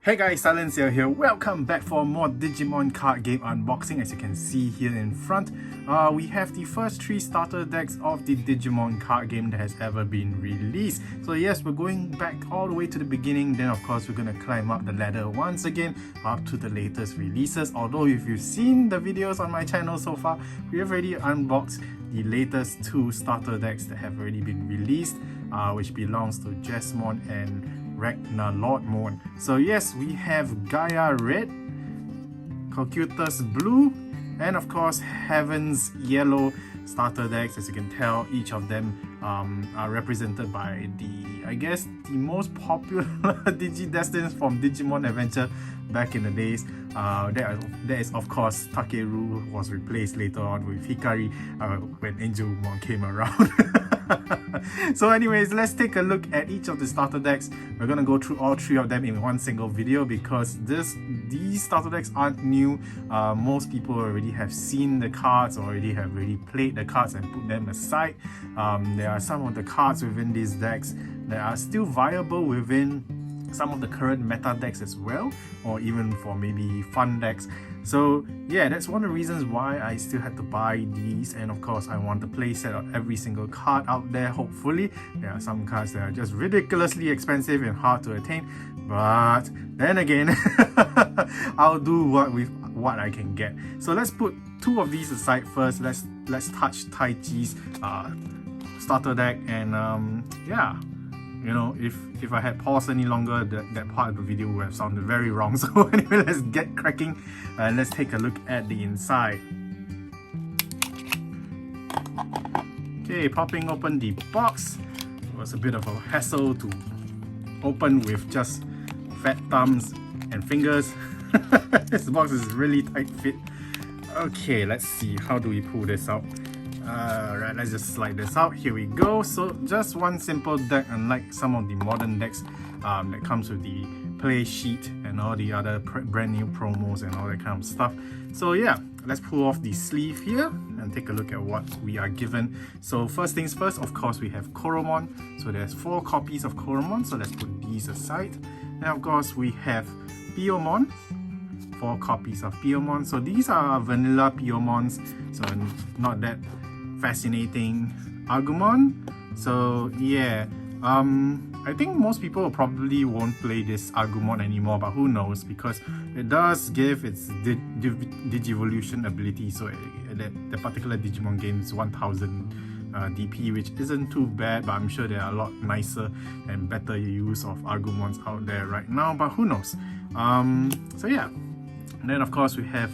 Hey guys, SilentCiel here. Welcome back for more Digimon card game unboxing. As you can see here in front, we have the first 3 starter decks of the Digimon card game that has ever been released. So yes, we're going back all the way to the beginning. Then of course we're going to climb up the ladder once again up to the latest releases. Although if you've seen the videos on my channel so far, we have already unboxed the latest 2 starter decks that have already been released, which belongs to Jesmon and Ragnar Lordmon. So yes, we have Gaia Red, Cocytus Blue, and of course Heaven's Yellow starter decks. As you can tell, each of them are represented by the most popular Digi-Destins from Digimon Adventure back in the days. That is of course Takeru, who was replaced later on with Hikari when Angelmon came around. So anyways, let's take a look at each of the starter decks. We're gonna go through all 3 of them in one single video because these starter decks aren't new. Most people already have seen the cards, already played the cards and put them aside. There are some of the cards within these decks that are still viable within some of the current meta decks as well, or even for maybe fun decks. So yeah, that's one of the reasons why I still had to buy these. And of course I want the playset of every single card out there. Hopefully there are some cards that are just ridiculously expensive and hard to attain, but then again I'll do what I can get. So let's put 2 of these aside first. Let's touch Taichi's starter deck. And yeah, you know, if I had paused any longer, that part of the video would have sounded very wrong. So anyway, let's get cracking and let's take a look at the inside. Okay, popping open the box. It was a bit of a hassle to open with just fat thumbs and fingers. This box is really tight fit. Okay, let's see, how do we pull this out? Alright, let's just slide this out. Here we go. So just one simple deck, unlike some of the modern decks that comes with the play sheet and all the other brand new promos and all that kind of stuff. So yeah, let's pull off the sleeve here and take a look at what we are given. So first things first, of course we have Koromon. So there's 4 copies of Koromon, so let's put these aside. And of course we have Pseudomon, 4 copies of Pseudomon. So these are vanilla Pseudomons, so not that fascinating. Agumon. So yeah, I think most people probably won't play this Agumon anymore, but who knows, because it does give its Digivolution ability. So that particular Digimon game is 1000 DP, which isn't too bad, but I'm sure there are a lot nicer and better use of Agumons out there right now, but who knows. So yeah, and then of course we have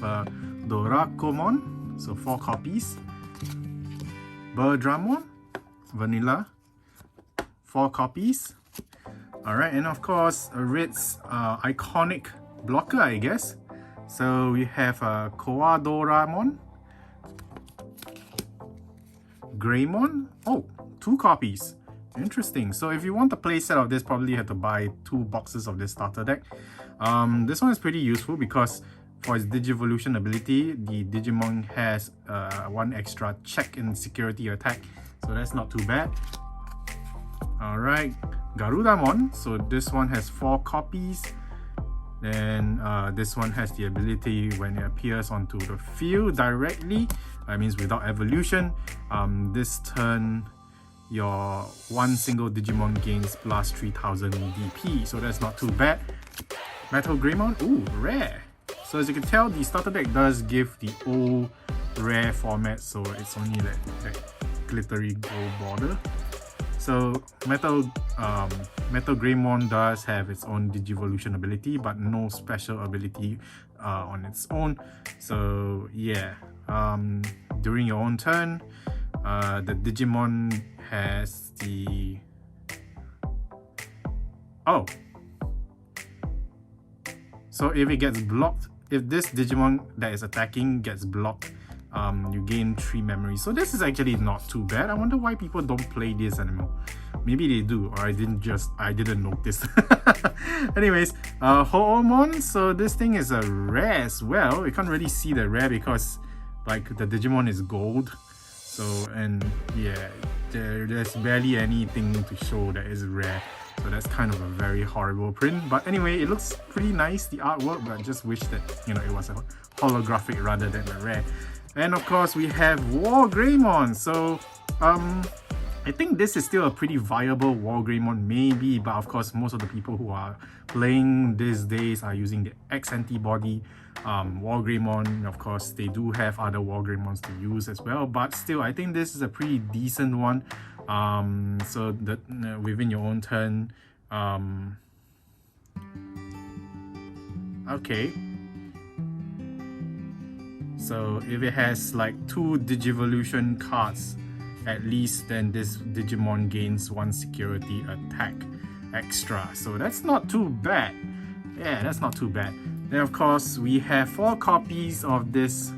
Dorakomon, so 4 copies. Birdramon, vanilla, 4 copies. Alright, and of course Red's iconic blocker, I guess. So we have Koadoramon, Greymon. Oh, 2 copies. Interesting. So if you want the playset of this, probably you have to buy 2 boxes of this starter deck. This one is pretty useful because for its Digivolution ability, the Digimon has 1 extra check in security attack, so that's not too bad. Alright, Garudamon. So this one has 4 copies. Then this one has the ability when it appears onto the field directly, that means without evolution, this turn your 1 single Digimon gains plus 3000 DP, so that's not too bad. Metal Greymon, ooh, rare. So as you can tell, the starter deck does give the old rare format, so it's only that glittery gold border. So Metal Greymon does have its own Digivolution ability, but no special ability on its own. So yeah, during your own turn, the Digimon has the... Oh! So if it gets blocked, if this Digimon that is attacking gets blocked, you gain 3 memories. So this is actually not too bad. I wonder why people don't play this anymore. Maybe they do, or I didn't notice. Anyways, Ho'omon. So this thing is a rare as well. You can't really see the rare because like the Digimon is gold. So, and yeah, there's barely anything to show that is rare. So that's kind of a very horrible print. But anyway, it looks pretty nice, the artwork, but I just wish that, you know, it was a holographic rather than a rare. And of course, we have Wargreymon. So, I think this is still a pretty viable Wargreymon, maybe, but of course, most of the people who are playing these days are using the X antibody Wargreymon. Of course, they do have other Wargreymons to use as well, but still, I think this is a pretty decent one. So that within your own turn, okay. So if it has like 2 Digivolution cards at least, then this Digimon gains 1 security attack extra. So that's not too bad. Yeah, that's not too bad. Then of course we have 4 copies of this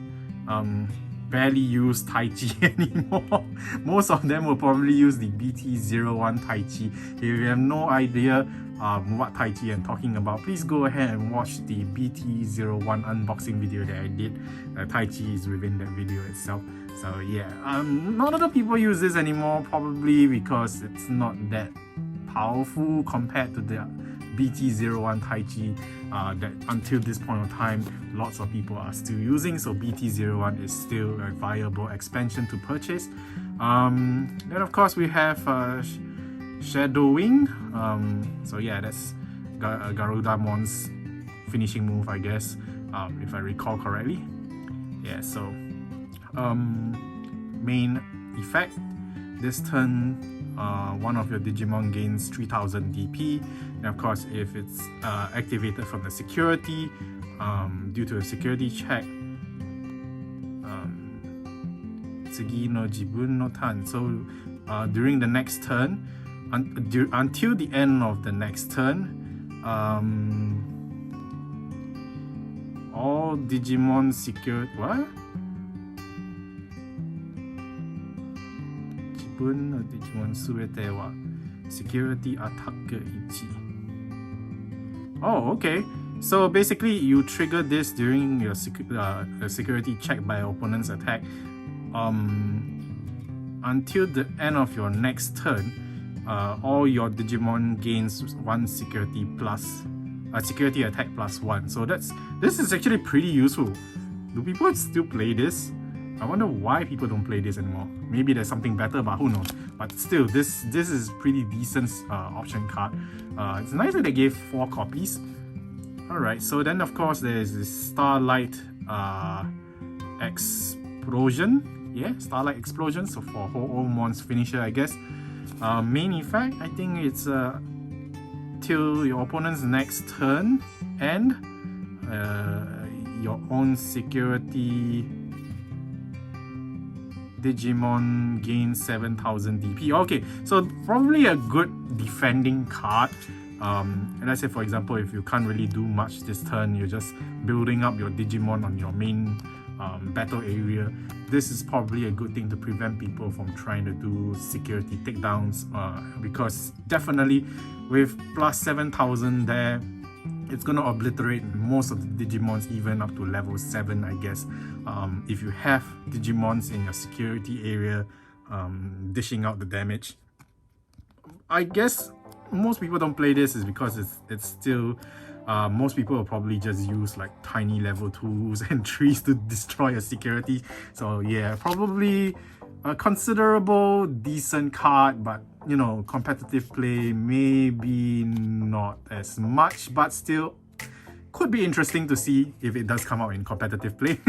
barely used Taichi anymore. Most of them will probably use the BT-01 Taichi. If you have no idea what Taichi I'm talking about, please go ahead and watch the BT-01 unboxing video that I did. Taichi is within that video itself. So yeah, not a lot of people use this anymore, probably because it's not that powerful compared to the BT-01 Taichi that until this point of time lots of people are still using. So BT-01 is still a viable expansion to purchase. Then of course we have Shadowwing. So yeah, that's Garudamon's finishing move, I guess, if I recall correctly. Yeah, so main effect, this turn one of your Digimon gains 3000 DP, and of course if it's activated from the security due to a security check, tsugi no jibun no tan. So during the next turn, until the end of the next turn, all Digimon security, what? Jibun no Digimon suwete wa security attack 1. Oh, okay. So basically, you trigger this during your security check by opponent's attack. Until the end of your next turn, all your Digimon gains 1 security plus security attack plus 1. So this is actually pretty useful. Do people still play this? I wonder why people don't play this anymore. Maybe there's something better, but who knows. But still, this is pretty decent option card. It's nice that they gave 4 copies. Alright, so then of course there's this Starlight Explosion. Yeah, Starlight Explosion. So for Ho-Omon's finisher, I guess. Main effect, I think it's till your opponent's next turn and your own security Digimon gains 7000 DP. Okay, so probably a good defending card. And let's say for example, if you can't really do much this turn, you're just building up your Digimon on your main battle area, this is probably a good thing to prevent people from trying to do security takedowns, because definitely with plus 7000 there, it's gonna obliterate most of the Digimons even up to level 7, I guess. If you have Digimons in your security area dishing out the damage. I guess most people don't play this is because it's still most people will probably just use like tiny level 2s and 3s to destroy a security. So yeah, probably a considerable decent card, but you know, competitive play maybe not as much, but still could be interesting to see if it does come out in competitive play.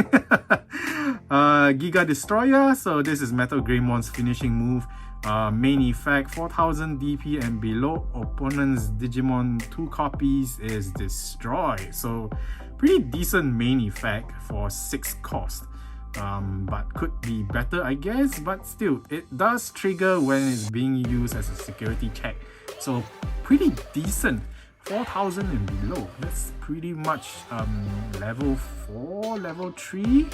Giga Destroyer, so this is Metal Greymon's finishing move. Main effect, 4000 DP and below opponent's Digimon 2 copies is destroyed. So pretty decent main effect for 6 cost. But could be better, I guess, but still it does trigger when it's being used as a security check. So pretty decent. 4000 and below, that's pretty much level 4, level 3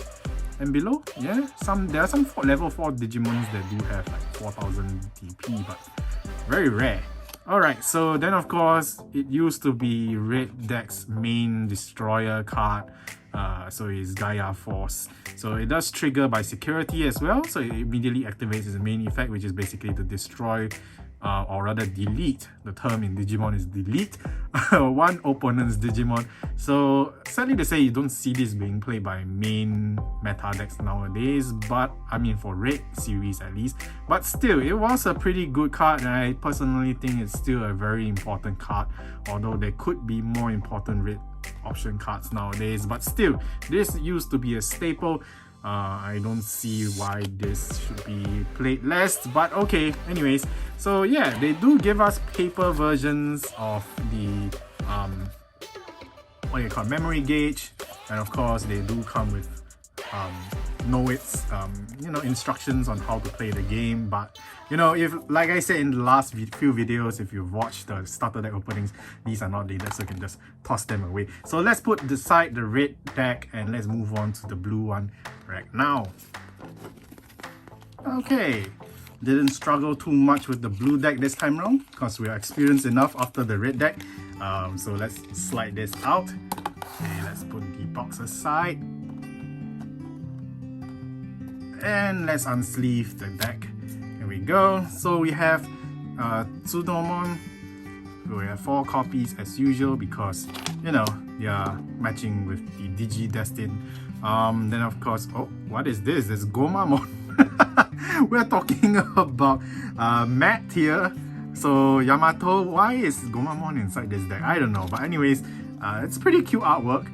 and below. Yeah, there are some level 4 Digimons that do have like 4000 DP, but very rare. Alright, so then of course it used to be Red Deck's main destroyer card, so it's Gaia Force. So it does trigger by security as well, so it immediately activates its main effect, which is basically to destroy or rather delete. The term in Digimon is delete one opponent's Digimon. So sadly to say, you don't see this being played by main meta decks nowadays, but I mean for Red series at least. But still, it was a pretty good card, and I personally think it's still a very important card, although there could be more important Red option cards nowadays. But still, this used to be a staple. I don't see why this should be played less, but okay, anyways. So yeah, they do give us paper versions of the what do you call it, memory gauge, and of course they do come with instructions on how to play the game. But if, like I said in the last few videos, if you've watched the starter deck openings, these are not dated, so you can just toss them away. So let's put aside the red deck and let's move on to the blue one right now. Okay, didn't struggle too much with the blue deck this time around because we are experienced enough after the red deck. So let's slide this out. Okay, let's put the box aside. And let's unsleeve the deck. Here we go. So we have Pseudomon. We have 4 copies as usual because they are matching with the Digi-Destined. Then of course, oh, what is this? There's Gomamon. We're talking about Matt here. So Yamato, why is Gomamon inside this deck? I don't know, but anyways, it's pretty cute artwork.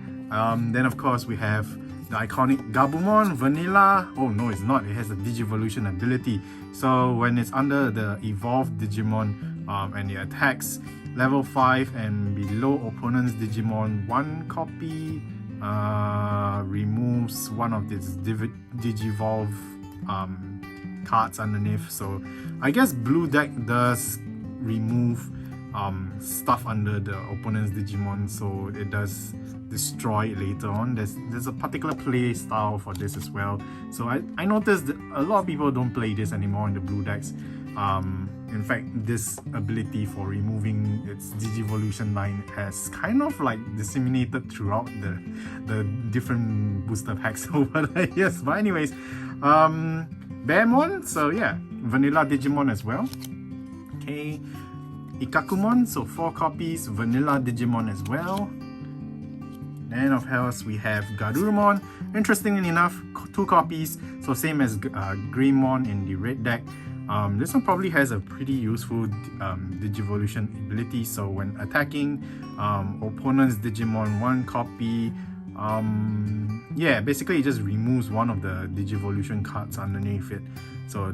Then of course we have the iconic Gabumon Vanilla. Oh no, it's not. It has a Digivolution ability. So when it's under the evolved Digimon and it attacks level 5 and below opponent's Digimon, 1 copy removes one of its Digivolve cards underneath. So I guess blue deck does remove stuff under the opponent's Digimon, so it does destroy it later on. There's a particular play style for this as well. So I noticed that a lot of people don't play this anymore in the blue decks. In fact, this ability for removing its Digivolution line has kind of like disseminated throughout the different booster packs over the years. But anyways, Bearmon, so yeah, Vanilla Digimon as well. Okay, Ikakumon, so 4 copies, Vanilla Digimon as well. Then of course we have Garurumon. Interestingly enough, 2 copies, so same as Greymon in the red deck. This one probably has a pretty useful Digivolution ability. So when attacking opponent's Digimon, 1 copy. Yeah, basically it just removes one of the Digivolution cards underneath it. So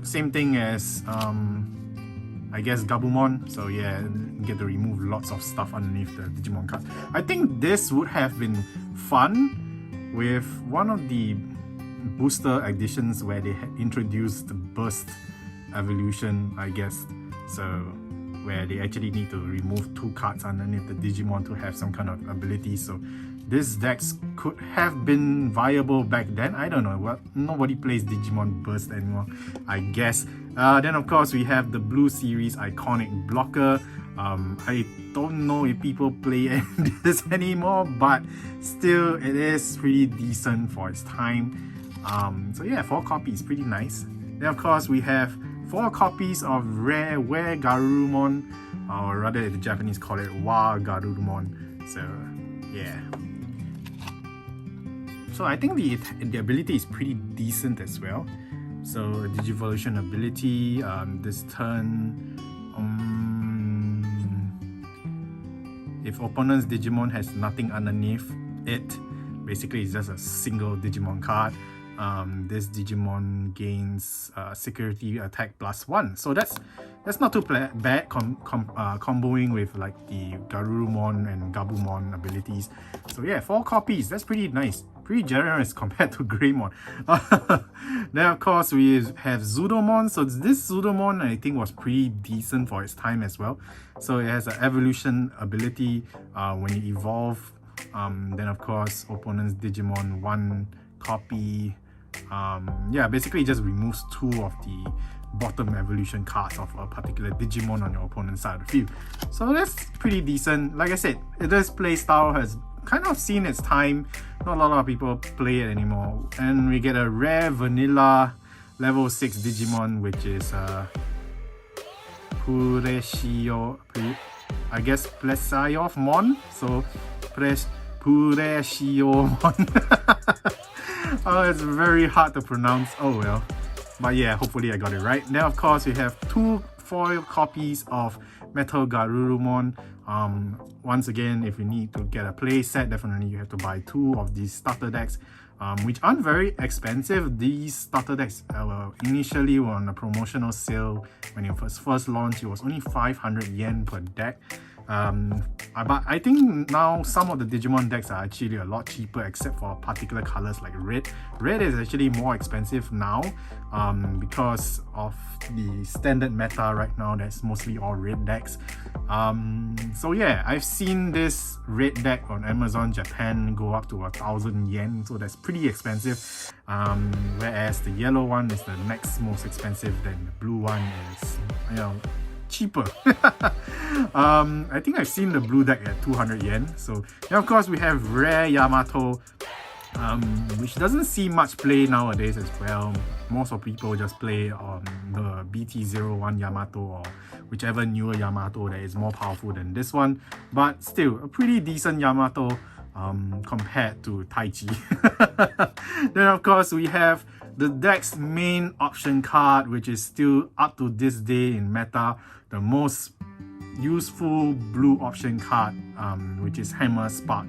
same thing as I guess Gabumon. So yeah, you get to remove lots of stuff underneath the Digimon cards. I think this would have been fun with one of the booster editions where they had introduced the burst evolution, I guess. So where they actually need to remove 2 cards underneath the Digimon to have some kind of ability. So this decks could have been viable back then. I don't know, well, nobody plays Digimon Burst anymore, I guess. Then of course we have the Blue series iconic blocker. I don't know if people play this anymore, but still it is pretty decent for its time. So yeah, 4 copies, pretty nice. Then of course we have 4 copies of Rare Garurumon, or rather the Japanese call it Wa Garurumon. So yeah. So I think the ability is pretty decent as well. So Digivolution ability, this turn, if opponent's Digimon has nothing underneath it, basically it's just a single Digimon card. This Digimon gains security attack +1. So that's not too bad comboing with like the Garurumon and Gabumon abilities. So yeah, 4 copies, that's pretty nice. Pretty generous compared to Greymon. Then of course we have Pseudomon. So this Pseudomon I think was pretty decent for its time as well. So it has an evolution ability when you evolve. Then of course opponent's Digimon, 1 copy. Yeah, basically it just removes 2 of the bottom evolution cards of a particular Digimon on your opponent's side of the field. So that's pretty decent. Like I said, this play style has kind of seen its time. Not a lot of people play it anymore. And we get a rare vanilla level 6 Digimon, which is I guess Plesiomon. So Puresiomon. Oh, it's very hard to pronounce. Oh well. But yeah, hopefully I got it right. Then of course we have 2 foil copies of Metal Garurumon. Once again, if you need to get a play set, definitely you have to buy 2 of these starter decks, which aren't very expensive. These starter decks initially were on a promotional sale when it was first launched. It was only 500 yen per deck. But I think now some of the Digimon decks are actually a lot cheaper, except for particular colors like red. Red is actually more expensive now because of the standard meta right now. That's mostly all red decks. So yeah, I've seen this red deck on Amazon Japan go up to 1,000 yen, so that's pretty expensive. Whereas the yellow one is the next most expensive, then the blue one is, you know, cheaper. I think I've seen the blue deck at 200 yen. So and of course we have rare Yamato, which doesn't see much play nowadays as well. Most of people just play on the BT01 Yamato or whichever newer Yamato that is more powerful than this one, but still a pretty decent Yamato compared to Taichi. Then of course we have the deck's main option card, which is still up to this day in meta the most useful blue option card, which is Hammer Spark.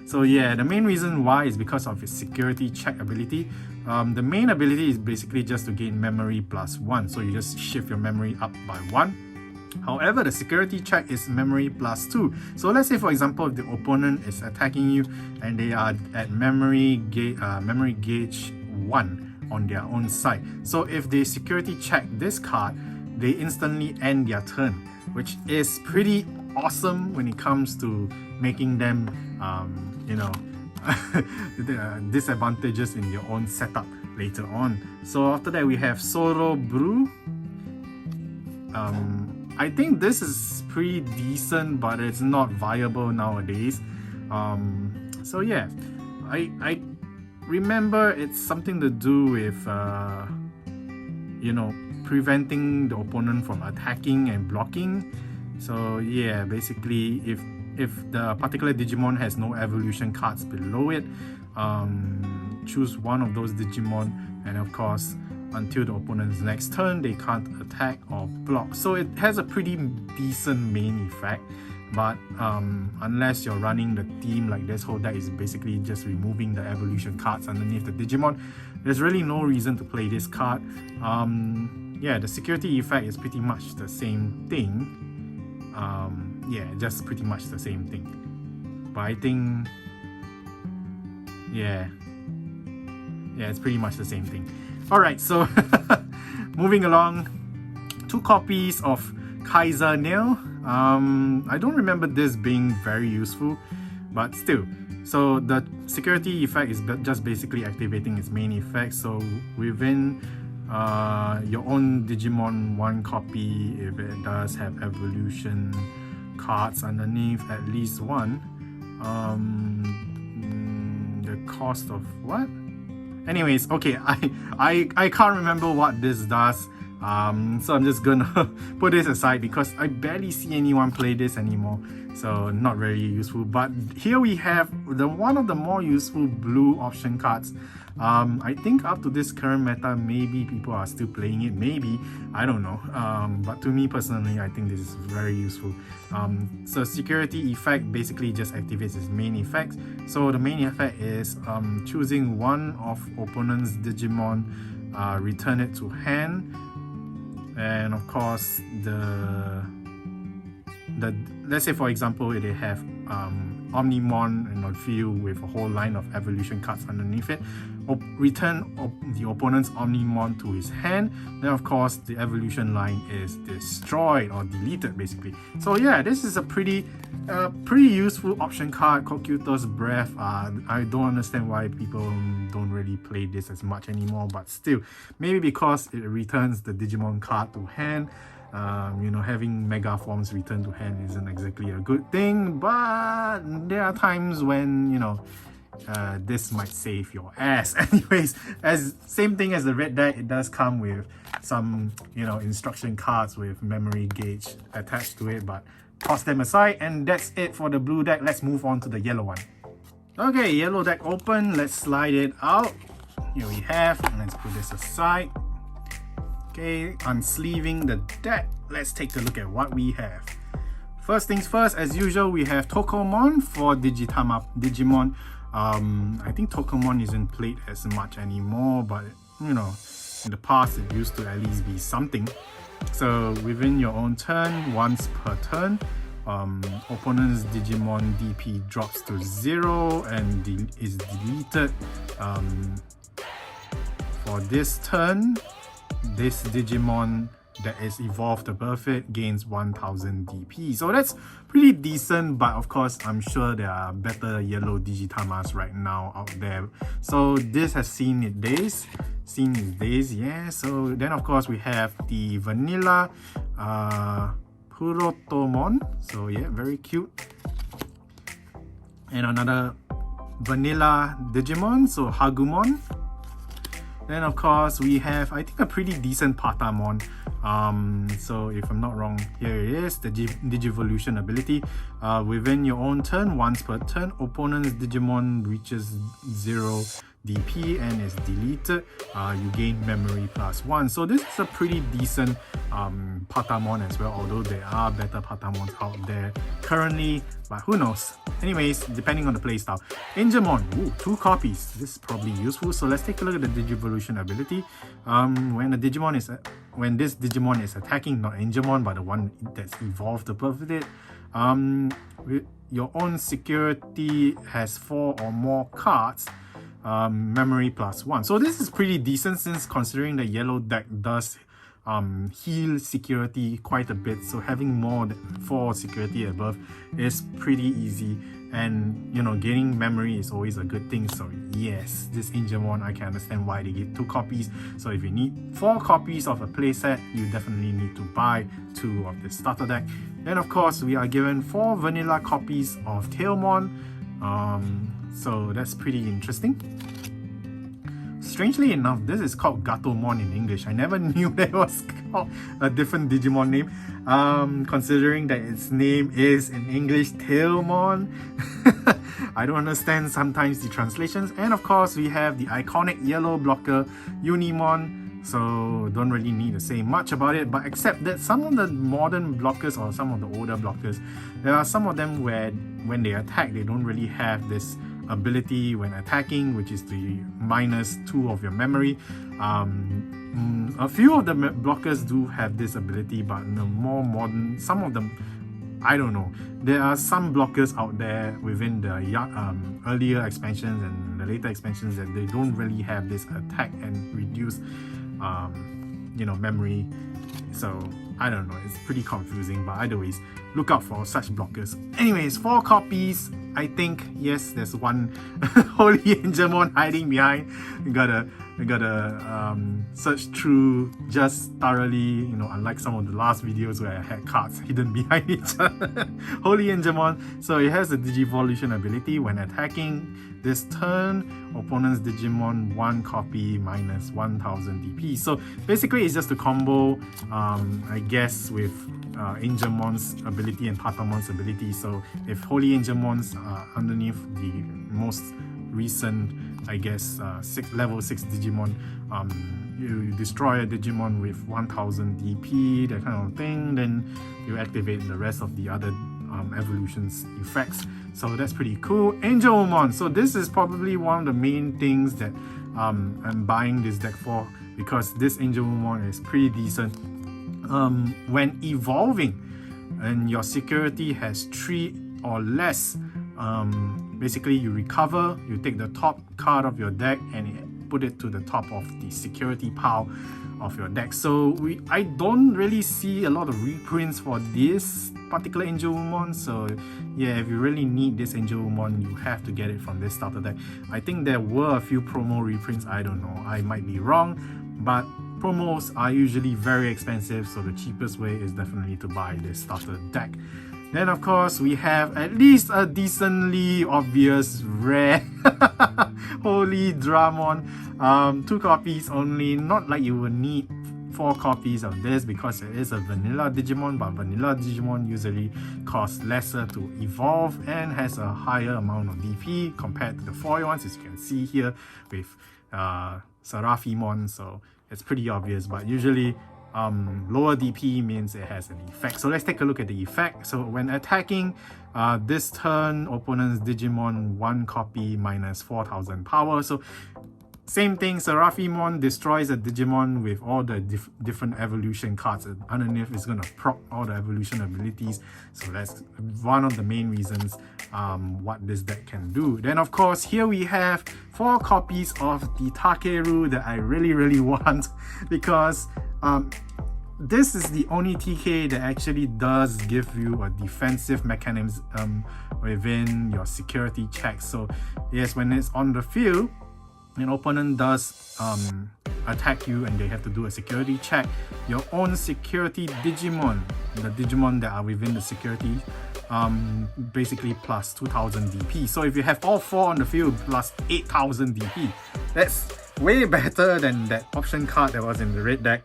So yeah, the main reason why is because of its security check ability. The main ability is basically just to gain memory +1, so you just shift your memory up by 1. However, the security check is memory +2. So let's say, for example, if the opponent is attacking you and they are at memory gauge 1 on their own side. So if they security check this card, they instantly end their turn, which is pretty awesome when it comes to making them, you know, disadvantages in your own setup later on. So after that we have Solo Brew. I think this is pretty decent, but it's not viable nowadays. So yeah, I remember it's something to do with you know, preventing the opponent from attacking and blocking. So yeah, basically if the particular Digimon has no evolution cards below it, choose one of those Digimon, and of course until the opponent's next turn they can't attack or block. So it has a pretty decent main effect, but unless you're running the team like this whole deck is basically just removing the evolution cards underneath the Digimon, there's really no reason to play this card. Yeah, the security effect is pretty much the same thing. Yeah, just pretty much the same thing, but I think yeah, it's pretty much the same thing. Alright, so moving along, 2 copies of Kaiser Nail. I don't remember this being very useful, but still. So the security effect is just basically activating its main effect. So within your own Digimon 1 copy, if it does have evolution cards underneath, at least 1, the cost of what? Anyways, okay, I can't remember what this does, so I'm just gonna put this aside because I barely see anyone play this anymore, so not very useful. But here we have one of the more useful blue option cards. I think up to this current meta, maybe people are still playing it, maybe, I don't know, but to me personally, I think this is very useful. So security effect basically just activates its main effect. So the main effect is choosing one of opponent's Digimon, return it to hand, and of course let's say for example they have Omnimon in a field with a whole line of evolution cards underneath it, return the opponent's Omnimon to his hand, then of course the evolution line is destroyed or deleted basically. So yeah, this is a pretty useful option card, Cocytus Breath. I don't understand why people don't really play this as much anymore, but still, maybe because it returns the Digimon card to hand. You know, having mega forms returned to hand isn't exactly a good thing, but there are times when, you know, this might save your ass. Anyways, as same thing as the red deck, it does come with some, you know, instruction cards with memory gauge attached to it, but toss them aside, and that's it for the blue deck. Let's move on to the yellow one. Okay, yellow deck open. Let's slide it out. Here we have, let's put this aside. Okay, unsleeving the deck. Let's take a look at what we have. First things first, as usual, we have Tokomon for Digimon. I think Tokomon isn't played as much anymore, but you know, in the past it used to at least be something. So within your own turn, once per turn, opponent's Digimon DP drops to 0 and is deleted. For this turn, this Digimon that is evolved above it gains 1000 DP. So that's pretty decent, but of course I'm sure there are better yellow Digitamas right now out there. So this has seen its days, yeah. So then of course we have the vanilla Pseudomon. So yeah, very cute. And another vanilla Digimon, so Hagumon. Then of course we have, I think, a pretty decent Patamon. So if I'm not wrong, here it is, the Digivolution ability. Within your own turn, once per turn, opponent's Digimon reaches 0 DP and is deleted. You gain memory +1. So this is a pretty decent Patamon as well, although there are better Patamons out there currently, but who knows. Anyways, depending on the playstyle. Angemon, 2 copies. This is probably useful. So let's take a look at the Digivolution ability. When this Digimon is attacking, not Angemon, but the one that's evolved above it, your own security has 4 or more cards. Memory +1. So this is pretty decent, since considering the yellow deck does heal security quite a bit, so having more than 4 security above is pretty easy, and you know, gaining memory is always a good thing. So yes, this Angemon, I can understand why they give 2 copies. So if you need 4 copies of a playset, you definitely need to buy 2 of the starter deck. Then of course we are given 4 vanilla copies of Tailmon. So that's pretty interesting. Strangely enough, this is called Gatomon in English. I never knew that it was called a different Digimon name, considering that its name is in English Tailmon. I don't understand sometimes the translations. And of course, we have the iconic yellow blocker Unimon. So don't really need to say much about it, but except that some of the modern blockers or some of the older blockers, there are some of them where when they attack, they don't really have this ability when attacking, which is the -2 of your memory. A few of the blockers do have this ability, but the more modern, some of them, I don't know. There are some blockers out there within the earlier expansions and the later expansions that they don't really have this attack and reduce you know, memory. So I don't know, it's pretty confusing, but either ways, look out for such blockers. Anyways, 4 copies. I think, yes, there's one Holy Angemon hiding behind. You gotta search through just thoroughly, you know, unlike some of the last videos where I had cards hidden behind each other. Holy Angemon, so it has the Digivolution ability. When attacking this turn, opponent's Digimon 1 copy -1000 DP. So basically it's just a combo, I guess, with Angemon's ability and Patamon's ability. So if Holy Angemon's underneath the most recent, I guess, level 6 Digimon, you destroy a Digimon with 1000 DP, that kind of thing, then you activate the rest of the other evolutions effects. So that's pretty cool. Angelmon, so this is probably one of the main things that I'm buying this deck for, because this Angelmon is pretty decent. When evolving and your security has 3 or less, basically you recover, you take the top card of your deck and put it to the top of the security pile of your deck. So I don't really see a lot of reprints for this particular Angelmon. So yeah, if you really need this Angelmon, you have to get it from this starter deck. I think there were a few promo reprints, I don't know, I might be wrong, but promos are usually very expensive, so the cheapest way is definitely to buy this starter deck. Then of course we have at least a decently obvious rare Holy Dramon. 2 copies only, not like you would need 4 copies of this because it is a vanilla Digimon, but vanilla Digimon usually costs lesser to evolve and has a higher amount of DP compared to the foil ones, as you can see here with Seraphimon, so it's pretty obvious, but usually lower DP means it has an effect. So let's take a look at the effect. So when attacking this turn, opponent's Digimon 1 copy minus 4000 power. So same thing, Seraphimon destroys a Digimon with all the different evolution cards. Underneath is going to proc all the evolution abilities. So that's one of the main reasons what this deck can do. Then of course, here we have 4 copies of the Takeru that I really want, because this is the only TK that actually does give you a defensive mechanism within your security checks. So yes, when it's on the field, an opponent does attack you and they have to do a security check, your own security Digimon, the Digimon that are within the security, basically plus 2000 DP. So if you have all 4 on the field plus 8000 DP, that's way better than that option card that was in the red deck.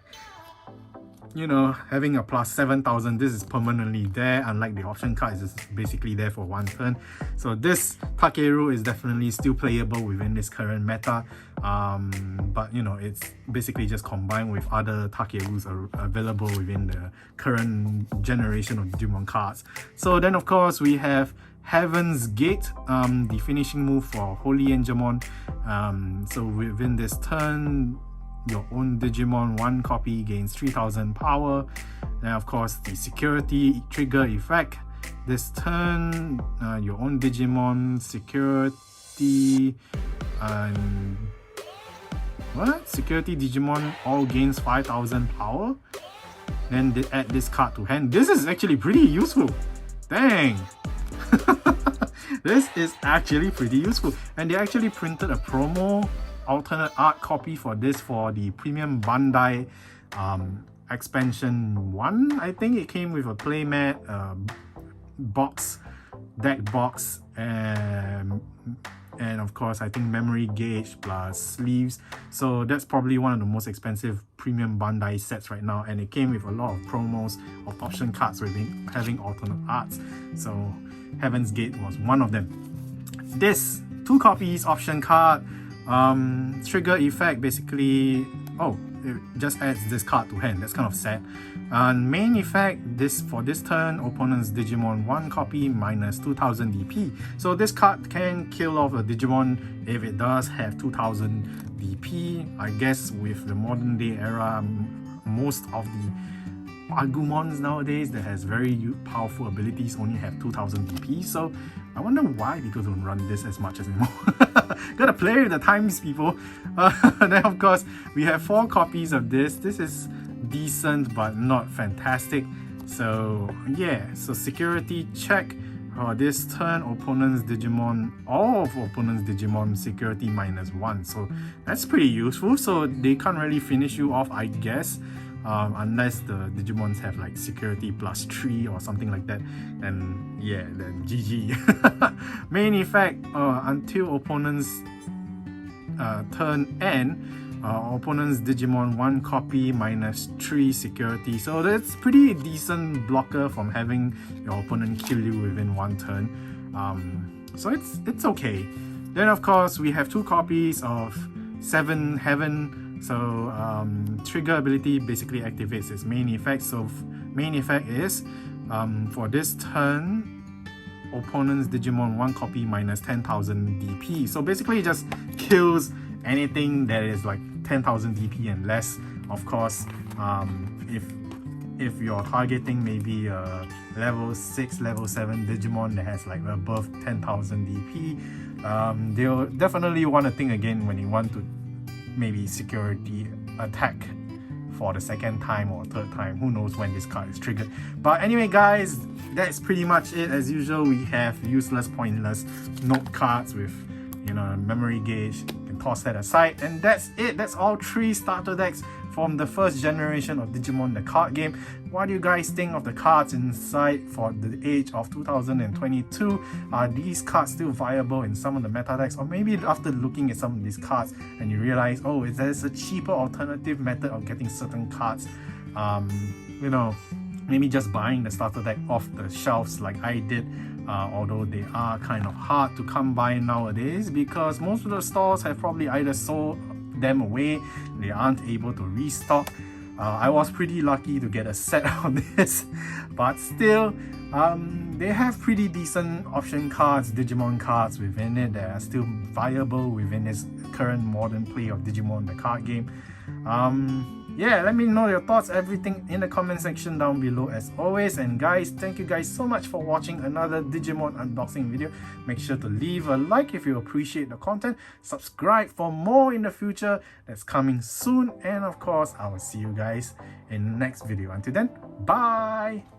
You know, having a plus 7000, this is permanently there, unlike the option card is just basically there for 1 turn. So this Takeru is definitely still playable within this current meta, but you know, it's basically just combined with other Takerus available within the current generation of Digimon cards. So then of course we have Heaven's Gate, the finishing move for Holy Angemon. So within this turn, your own Digimon 1 copy gains 3000 power. And of course the security trigger effect. This turn, your own Digimon security security Digimon all gains 5000 power. Then they add this card to hand. This is actually pretty useful. Dang. This is actually pretty useful. And they actually printed a promo alternate art copy for this for the Premium Bandai expansion 1. I think it came with a playmat, box, deck box, and of course I think memory gauge plus sleeves. So that's probably one of the most expensive Premium Bandai sets right now, and it came with a lot of promos of option cards with having alternate arts. So Heaven's Gate was one of them. This 2 copies option card, trigger effect basically, it just adds this card to hand. That's kind of sad. Main effect, for this turn, opponent's Digimon 1 copy minus 2000 DP. So this card can kill off a Digimon if it does have 2000 DP. I guess with the modern day era, most of the Agumons nowadays that has very powerful abilities only have 2000 DP, so I wonder why people don't run this as much anymore. Gotta play with the times, people. Then of course we have 4 copies of this. This is decent but not fantastic. So yeah, so security check. This turn, opponent's Digimon, all of opponent's Digimon security minus 1. So that's pretty useful. So they can't really finish you off, I guess. Unless the Digimons have like security plus 3 or something like that, and yeah, then GG. Main effect, until opponent's turn end, opponent's Digimon 1 copy minus 3 security. So that's pretty decent blocker from having your opponent kill you within 1 turn. So it's okay. Then of course we have 2 copies of 7 Heaven. So trigger ability basically activates its main effect. So main effect is for this turn, opponent's Digimon 1 copy minus 10,000 DP. So basically it just kills anything that is like 10,000 DP and less. Of course, if you're targeting maybe a level 6, level 7 Digimon that has like above 10,000 DP, they'll definitely want to think again when you want to maybe security attack for the 2nd time or 3rd time. Who knows when this card is triggered. But anyway guys, that's pretty much it. As usual, we have useless, pointless note cards with, you know, memory gauge. You can toss that aside, and that's it. That's all 3 starter decks from the first generation of Digimon, the card game. What do you guys think of the cards inside for the age of 2022? Are these cards still viable in some of the meta decks? Or maybe after looking at some of these cards and you realize, oh, there's a cheaper alternative method of getting certain cards. You know, maybe just buying the starter deck off the shelves like I did, although they are kind of hard to come by nowadays because most of the stores have probably either sold them away, they aren't able to restock. I was pretty lucky to get a set on this, but still, they have pretty decent option cards, Digimon cards within it that are still viable within this current modern play of Digimon, the card game. Yeah, let me know your thoughts, everything in the comment section down below as always. And guys, thank you guys so much for watching another Digimon unboxing video. Make sure to leave a like if you appreciate the content. Subscribe for more in the future that's coming soon. And of course, I will see you guys in the next video. Until then, bye!